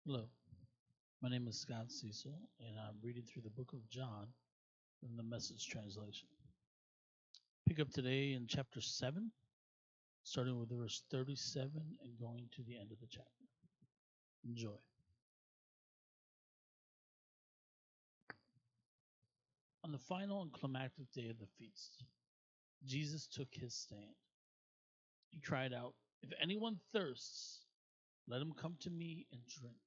Hello, my name is Cecil, and I'm reading through the book of John in the Message translation. Pick up today in chapter 7, starting with verse 37 and going to the end of the chapter. Enjoy. On the final and climactic day of the feast, Jesus took his stand. He cried out, "If anyone thirsts, let him come to me and drink.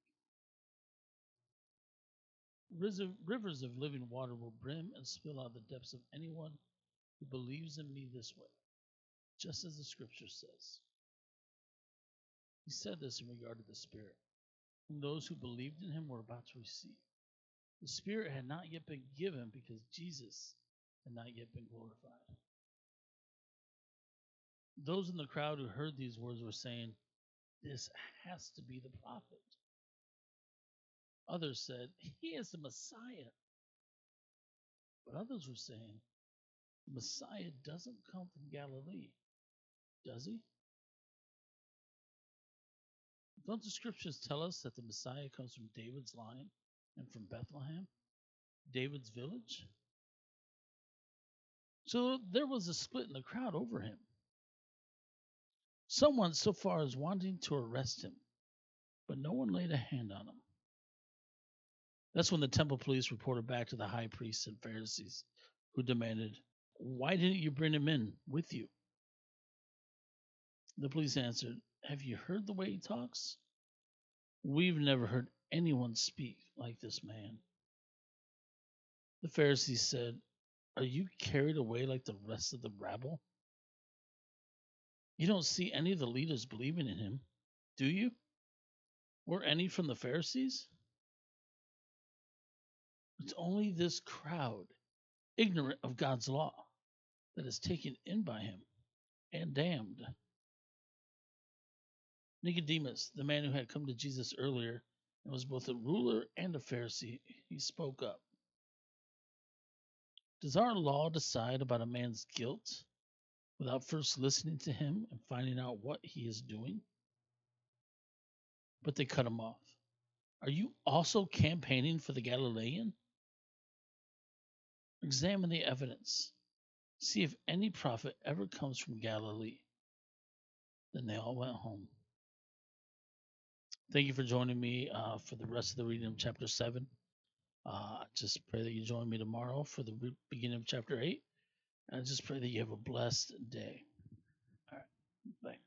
Rivers of living water will brim and spill out of the depths of anyone who believes in me this way, just as the scripture says." He said this in regard to the Spirit, whom those who believed in him were about to receive. The Spirit had not yet been given because Jesus had not yet been glorified. Those in the crowd who heard these words were saying, "This has to be the prophet." Others said, "He is the Messiah." But others were saying, "The Messiah doesn't come from Galilee, does he? Don't the scriptures tell us that the Messiah comes from David's line and from Bethlehem, David's village?" So there was a split in the crowd over him. Someone so far as wanting to arrest him, but no one laid a hand on him. That's when the temple police reported back to the high priests and Pharisees, who demanded, "Why didn't you bring him in with you?" The police answered, "Have you heard the way he talks? We've never heard anyone speak like this man." The Pharisees said, "Are you carried away like the rest of the rabble? You don't see any of the leaders believing in him, do you? Or any from the Pharisees? It's only this crowd, ignorant of God's law, that is taken in by him and damned." Nicodemus, the man who had come to Jesus earlier and was both a ruler and a Pharisee, he spoke up. "Does our law decide about a man's guilt without first listening to him and finding out what he is doing?" But they cut him off. "Are you also campaigning for the Galilean? Examine the evidence. See if any prophet ever comes from Galilee." Then they all went home. Thank you for joining me for the rest of the reading of chapter 7. I just pray that you join me tomorrow for the beginning of chapter 8. And I just pray that you have a blessed day. All right. Bye.